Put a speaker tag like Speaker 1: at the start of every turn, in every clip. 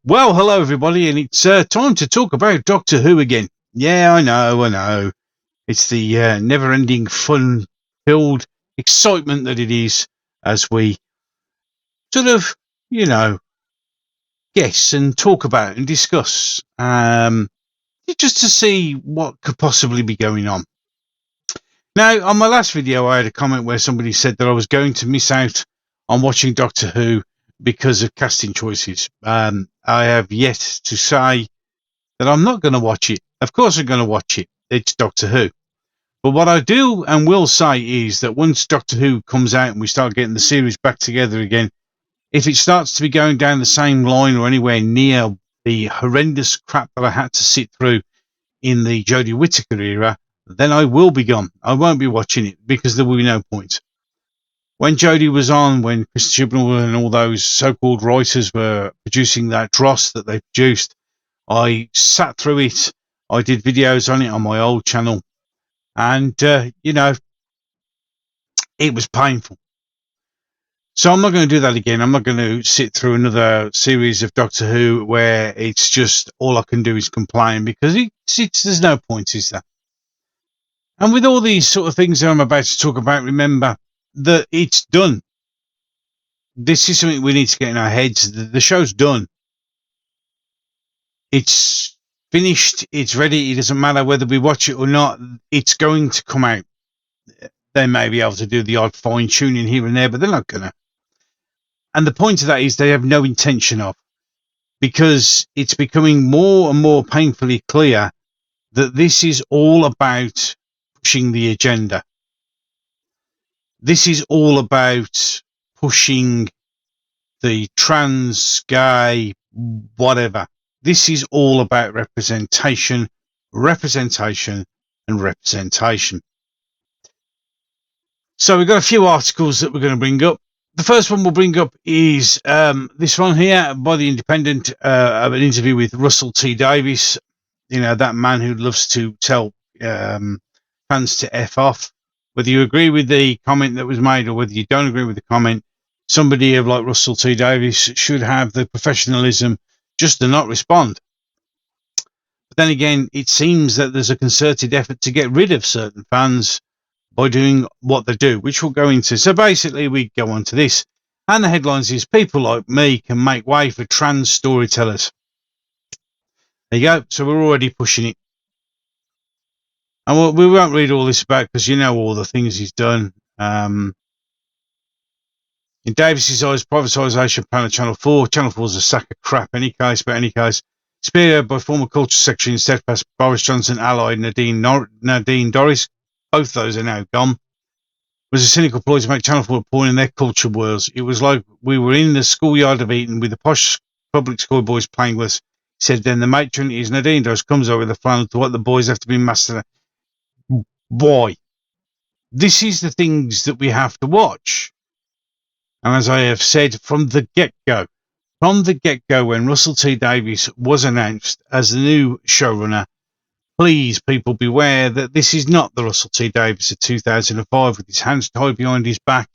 Speaker 1: Well, hello everybody, and it's time to talk about Doctor Who again. Yeah, I know. It's the never-ending, fun-filled excitement that it is as we sort of, you know, guess and talk about and discuss, just to see what could possibly be going on. Now, on my last video, I had a comment where somebody said that I was going to miss out on watching Doctor Who because of casting choices. I have yet to say that I'm not going to watch it. Of course I'm going to watch it. It's Doctor Who. But what I do and will say is that once Doctor Who comes out and we start getting the series back together again, if it starts to be going down the same line or anywhere near the horrendous crap that I had to sit through in the Jodie Whittaker era, then I will be gone. I won't be watching it because there will be no point. When Jodie was on, when Chris Chibnall and all those so-called writers were producing that dross that they produced, I sat through it. I did videos on it on my old channel. And, it was painful. So I'm not going to do that again. I'm not going to sit through another series of Doctor Who where it's just all I can do is complain, because there's no point, is there? And with all these sort of things that I'm about to talk about, remember that it's done. This is something we need to get in our heads. The show's done. It's finished. It's ready. It doesn't matter whether we watch it or not. It's going to come out. They may be able to do the odd fine tuning here and there, but they're not going to. And the point of that is they have no intention of, because it's becoming more and more painfully clear that this is all about pushing the agenda. This is all about pushing the trans, gay, whatever. This is all about representation, representation, and representation. So we've got a few articles that we're going to bring up. The first one we'll bring up is this one here by The Independent, an interview with Russell T Davies, that man who loves to tell fans to F off. Whether you agree with the comment that was made or whether you don't agree with the comment, somebody like Russell T Davies should have the professionalism just to not respond. But then again, it seems that there's a concerted effort to get rid of certain fans by doing what they do, which we'll go into. So basically, we go on to this. And the headlines is, people like me can make way for trans storytellers. There you go. So we're already pushing it. And we won't read all this about, because you know all the things he's done. In Davis's eyes, privatisation plan of Channel 4. Channel 4 is a sack of crap, any case. Spearheaded by former culture secretary and steadfast Boris Johnson ally Nadine Dorries. Both those are now gone. Was a cynical ploy to make Channel 4 a pawn in their culture wars. It was like we were in the schoolyard of Eton with the posh public school boys playing with us. He said then the matron is Nadine Dorries comes over with the flannel to what the boys have to be mastered. Why? This is the things that we have to watch. And as I have said from the get-go, when Russell T Davies was announced as the new showrunner, please, people, beware that this is not the Russell T Davies of 2005 with his hands tied behind his back.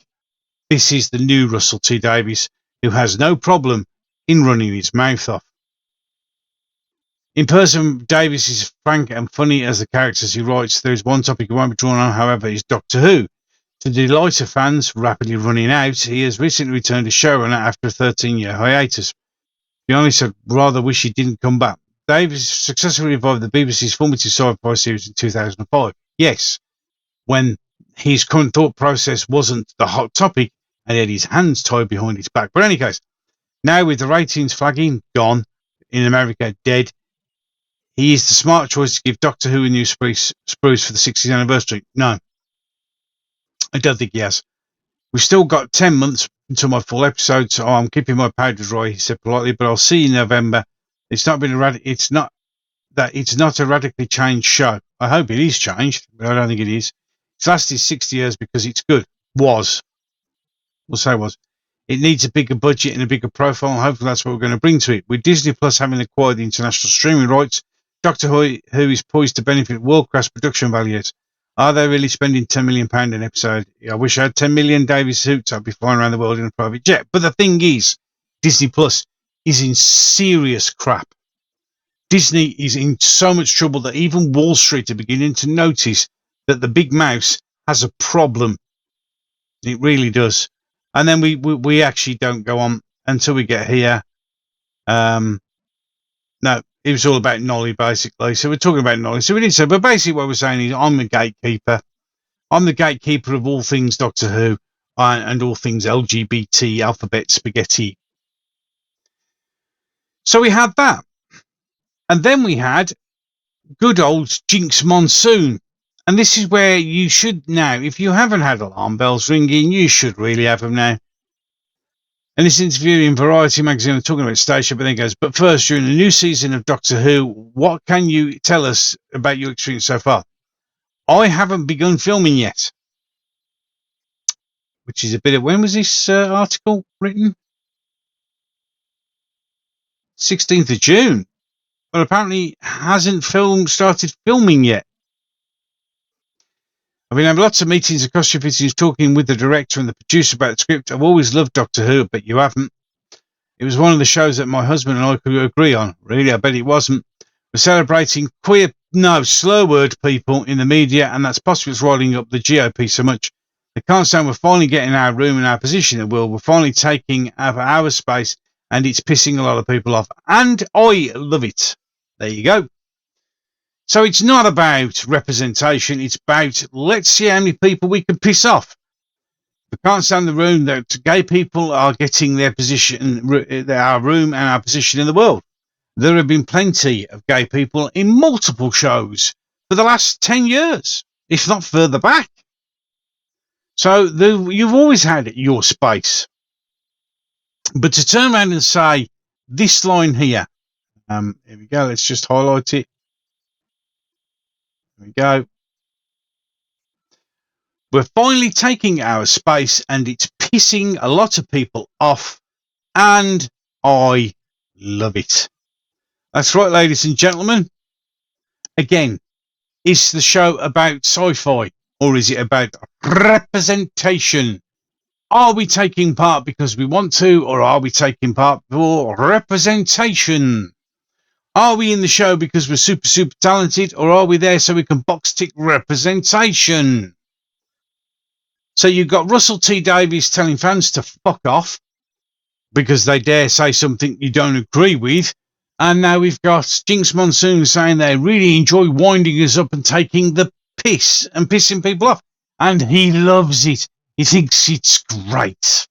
Speaker 1: This is the new Russell T Davies, who has no problem in running his mouth off. In person, Davies is frank and funny as the characters he writes. There is one topic he won't be drawn on, however, is Doctor Who. To the delight of fans rapidly running out, he has recently returned as showrunner after a 13-year hiatus. To be honest, I'd rather wish he didn't come back. Davies successfully revived the BBC's formative sci-fi series in 2005. Yes, when his current thought process wasn't the hot topic and he had his hands tied behind his back. But in any case, now with the ratings flagging, gone, in America, dead, he is the smart choice to give Doctor Who a new spruce for the 60th anniversary. No, I don't think he has. We've still got 10 months until my full episode, so I'm keeping my powder dry, he said politely, but I'll see you in November. It's not a radically changed show. I hope it is changed, but I don't think it is. It's lasted 60 years because it's good. We'll say was. It needs a bigger budget and a bigger profile, and hopefully that's what we're going to bring to it. With Disney Plus having acquired the international streaming rights, Doctor Who is poised to benefit world-class production values. Are they really spending £10 million an episode? I wish I had 10 million Davies suits. I'd be flying around the world in a private jet. But the thing is, Disney Plus is in serious crap. Disney is in so much trouble that even Wall Street are beginning to notice that the big mouse has a problem. It really does. And then we actually don't go on until we get here. No, it was all about Nolly, basically. So we're talking about Nolly. So we didn't say, but basically what we're saying is I'm the gatekeeper. I'm the gatekeeper of all things Doctor Who and all things LGBT, alphabet, spaghetti. So we had that. And then we had good old Jinx Monsoon. And this is where you should now, if you haven't had alarm bells ringing, you should really have them now. And this interview in Variety magazine, I'm talking about Stacia, but then goes, but first, during the new season of Doctor Who, what can you tell us about your experience so far? I haven't begun filming yet. Which is a bit of, when was this article written? 16th of June. But apparently hasn't started filming yet. I've been having lots of meetings across fittings talking with the director and the producer about the script. I've always loved Doctor Who, but you haven't. It was one of the shows that my husband and I could agree on. Really, I bet it wasn't. We're celebrating slow word people in the media, and that's possibly what's rolling up the GOP so much. They can't stand we're finally getting our room and our position in the world. We're finally taking our space, and it's pissing a lot of people off. And I love it. There you go. So it's not about representation. It's about let's see how many people we can piss off. We can't stand the room that gay people are getting their position, our room and our position in the world. There have been plenty of gay people in multiple shows for the last 10 years, if not further back. So you've always had your space. But to turn around and say this line here, here we go, let's just highlight it. Here we go. We're finally taking our space and it's pissing a lot of people off, and I love it. That's right, ladies and gentlemen. Again, is the show about sci-fi or is it about representation? Are we taking part because we want to, or are we taking part for representation? Are we in the show because we're super, super talented, or are we there so we can box tick representation? So you've got Russell T Davies telling fans to fuck off because they dare say something you don't agree with. And now we've got Jinx Monsoon saying they really enjoy winding us up and taking the piss and pissing people off. And he loves it. He thinks it's great.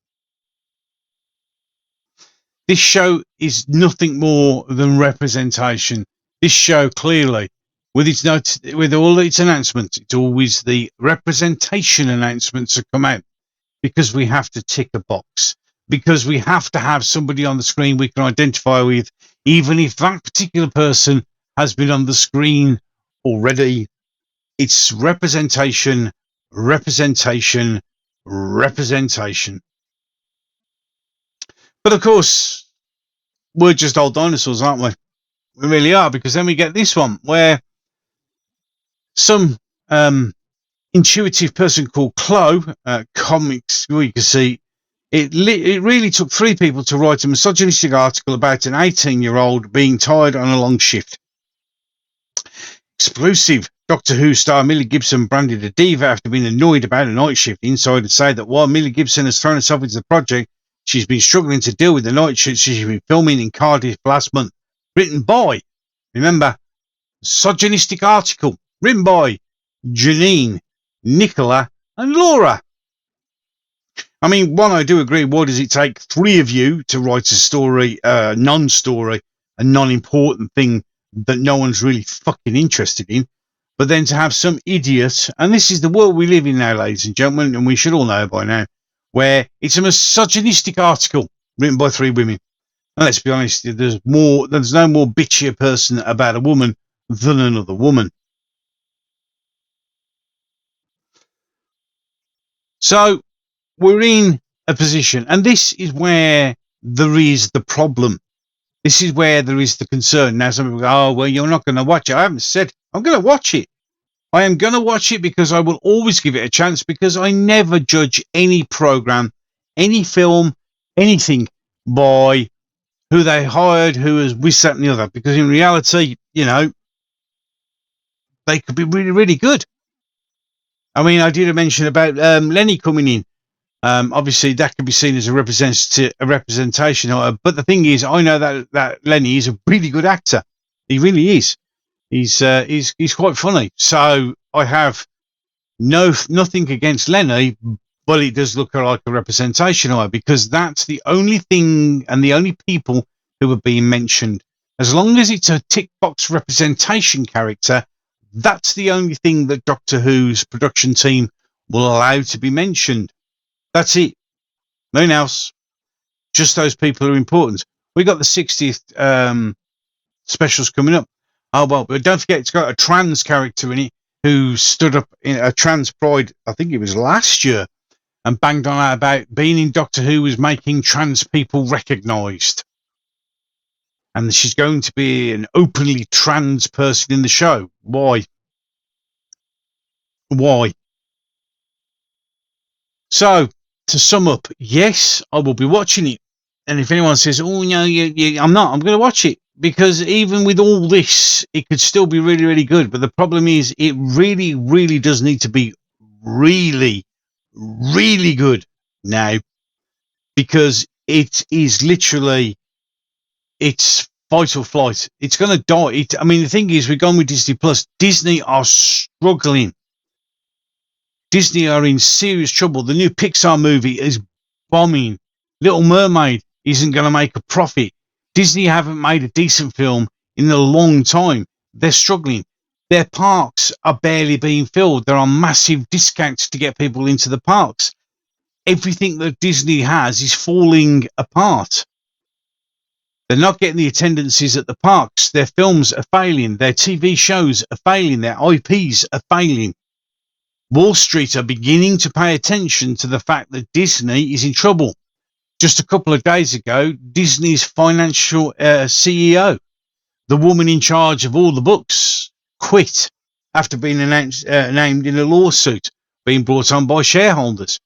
Speaker 1: This show is nothing more than representation. This show clearly, with all its announcements, it's always the representation announcements that come out because we have to tick a box, because we have to have somebody on the screen we can identify with, even if that particular person has been on the screen already. It's representation, representation, representation. But of course, we're just old dinosaurs, aren't we? We really are, because then we get this one where some intuitive person called Chloe, comics, we can see, it really took 3 people to write a misogynistic article about an 18-year-old being tired on a long shift. Exclusive. Doctor Who star Millie Gibson branded a diva after being annoyed about a night shift. Insiders say that while Millie Gibson has thrown herself into the project, she's been struggling to deal with the night shift she's been filming in Cardiff last month. Written by, remember, misogynistic article, written by Janine, Nicola and Laura. I mean, one, I do agree, why does it take 3 of you to write a story, non-story, a non-important thing that no one's really fucking interested in, but then to have some idiot, and this is the world we live in now, ladies and gentlemen, and we should all know by now, where it's a misogynistic article written by 3 women. And let's be honest, there's no more bitchier person about a woman than another woman. So we're in a position, and this is where there is the problem. This is where there is the concern. Now some people go, oh, well, you're not going to watch it. I haven't said I'm going to watch it. I am going to watch it because I will always give it a chance, because I never judge any program, any film, anything by who they hired, who was this, that, and the other. Because in reality, you know, they could be really, really good. I mean, I did mention about Lenny coming in. Obviously, that can be seen as a representation. But the thing is, I know that Lenny is a really good actor. He really is. He's quite funny. So I have nothing against Lenny, but it does look like a representation of it, because that's the only thing and the only people who are being mentioned. As long as it's a tick box representation character, that's the only thing that Doctor Who's production team will allow to be mentioned. That's it. Nothing else. Just those people are important. We got the 60th specials coming up. Oh, well, but don't forget, it's got a trans character in it who stood up in a trans pride, I think it was last year, and banged on about being in Doctor Who was making trans people recognised. And she's going to be an openly trans person in the show. Why? Why? So, to sum up, yes, I will be watching it. And if anyone says, oh, no, I'm not, I'm going to watch it. Because even with all this, it could still be really, really good. But the problem is, it really, really does need to be really, really good now. Because it is literally, it's fight or flight. It's going to die. I mean, the thing is, we're going with Disney Plus. Disney are struggling. Disney are in serious trouble. The new Pixar movie is bombing. Little Mermaid isn't going to make a profit. Disney haven't made a decent film in a long time. They're struggling. Their parks are barely being filled. There are massive discounts to get people into the parks. Everything that Disney has is falling apart. They're not getting the attendances at the parks. Their films are failing. Their TV shows are failing. Their IPs are failing. Wall Street are beginning to pay attention to the fact that Disney is in trouble. Just a couple of days ago, Disney's financial CEO, the woman in charge of all the books, quit after being named in a lawsuit being brought on by shareholders.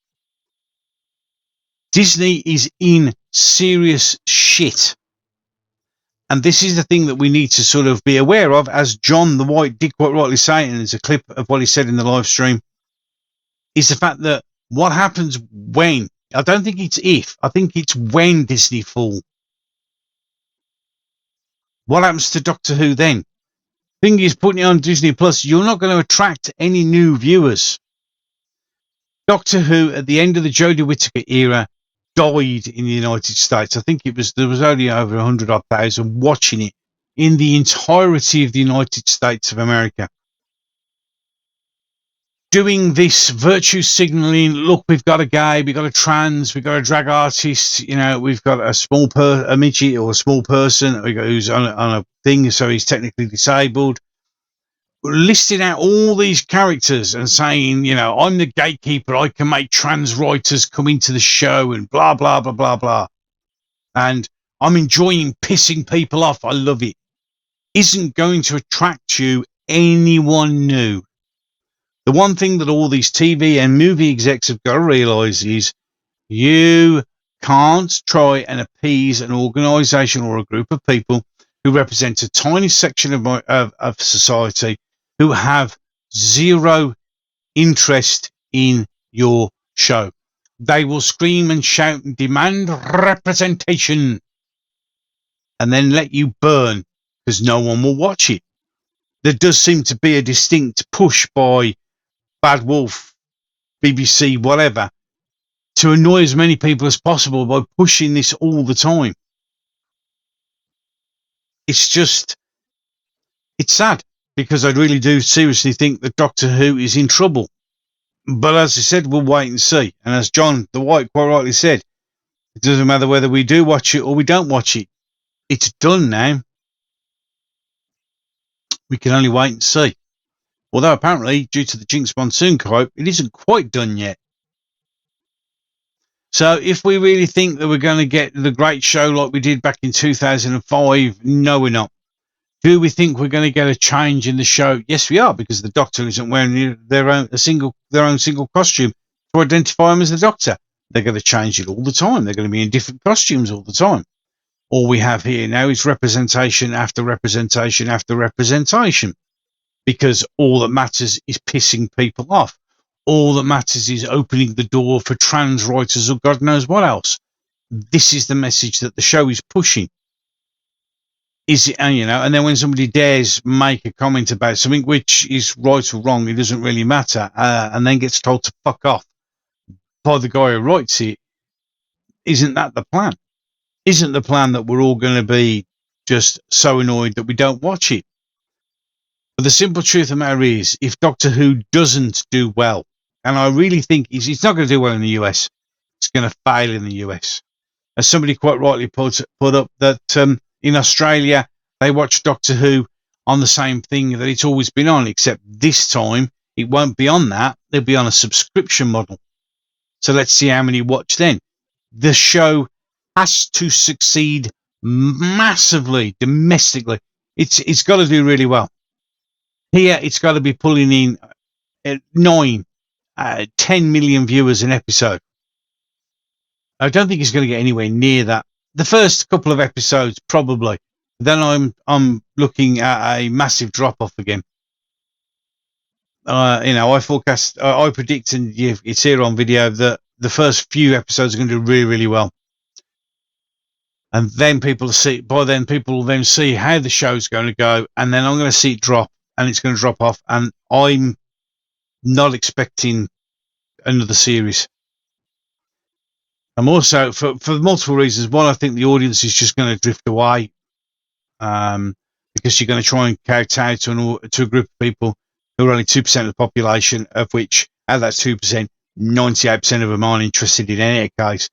Speaker 1: Disney is in serious shit. And this is the thing that we need to sort of be aware of, as John the White did quite rightly say, and there's a clip of what he said in the live stream, is the fact that what happens when, I don't think it's if, I think it's when Disney fall. What happens to Doctor Who then? Thing is, putting it on Disney Plus, you're not going to attract any new viewers. Doctor Who, at the end of the Jodie Whittaker era, died in the United States. I think there was only over 100,000 watching it in the entirety of the United States of America. Doing this virtue signaling, look, we've got a gay, we've got a trans, we've got a drag artist, you know, we've got a midget or a small person who's on a thing, so he's technically disabled. Listing out all these characters and saying, you know, I'm the gatekeeper, I can make trans writers come into the show and blah, blah, blah, blah, blah. And I'm enjoying pissing people off. I love it. Isn't going to attract you anyone new. The one thing that all these TV and movie execs have got to realise is you can't try and appease an organisation or a group of people who represent a tiny section of society who have zero interest in your show. They will scream and shout and demand representation and then let you burn because no one will watch it. There does seem to be a distinct push by Bad Wolf, BBC, whatever, to annoy as many people as possible by pushing this all the time. It's sad, because I really do seriously think that Doctor Who is in trouble. But as I said, we'll wait and see. And as John the White quite rightly said, it doesn't matter whether we do watch it or we don't watch it. It's done now. We can only wait and see. Although apparently, due to the Jinx Monsoon quote, it isn't quite done yet. So if we really think that we're going to get the great show like we did back in 2005, no, we're not. Do we think we're going to get a change in the show? Yes, we are, because the Doctor isn't wearing their own single costume to identify him as the Doctor. They're going to change it all the time. They're going to be in different costumes all the time. All we have here now is representation after representation after representation, because all that matters is pissing people off. All that matters is opening the door for trans writers or God knows what else. This is the message that the show is pushing. Is it, and then when somebody dares make a comment about something which is right or wrong, it doesn't really matter, and then gets told to fuck off by the guy who writes it, isn't that the plan? Isn't the plan that we're all going to be just so annoyed that we don't watch it? But the simple truth of the matter is, if Doctor Who doesn't do well, and I really think it's not going to do well in the US, it's going to fail in the US. As somebody quite rightly put up, that in Australia, they watch Doctor Who on the same thing that it's always been on, except this time it won't be on that. They'll be on a subscription model. So let's see how many watch then. The show has to succeed massively domestically. It's got to do really well. Here, it's got to be pulling in 10 million viewers an episode. I don't think it's going to get anywhere near that. The first couple of episodes, probably. Then I'm looking at a massive drop off again. I forecast, I predict, and it's here on video, that the first few episodes are going to do really, really well. And then people will then see how the show's going to go, and then I'm going to see it drop, and it's going to drop off, and I'm not expecting another series. I'm also, for multiple reasons. One, I think the audience is just going to drift away, because you're going to try and kowtow to a group of people who are only 2% of the population, of which, out of that 2%, 98% of them aren't interested in any case.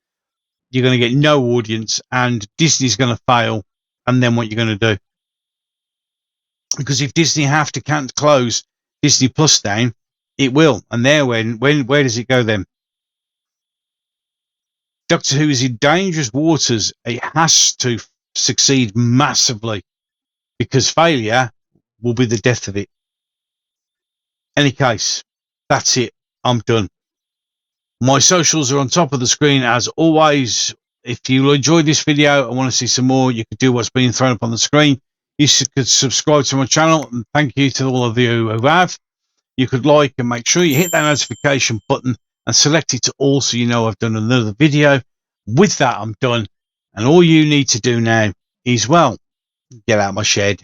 Speaker 1: You're going to get no audience, and Disney's going to fail. And then what you're going to do? Because if Disney have to close Disney Plus down, it will. And there, where does it go then? Doctor Who is in dangerous waters. It has to succeed massively, because failure will be the death of it. Any case, that's it. I'm done. My socials are on top of the screen as always. If you enjoyed this video and want to see some more, you could do what's being thrown up on the screen. You could subscribe to my channel, and thank you to all of you who have. You could like, and make sure you hit that notification button and select it to all, so you know I've done another video. With that, I'm done, and all you need to do now is, well, get out of my shed.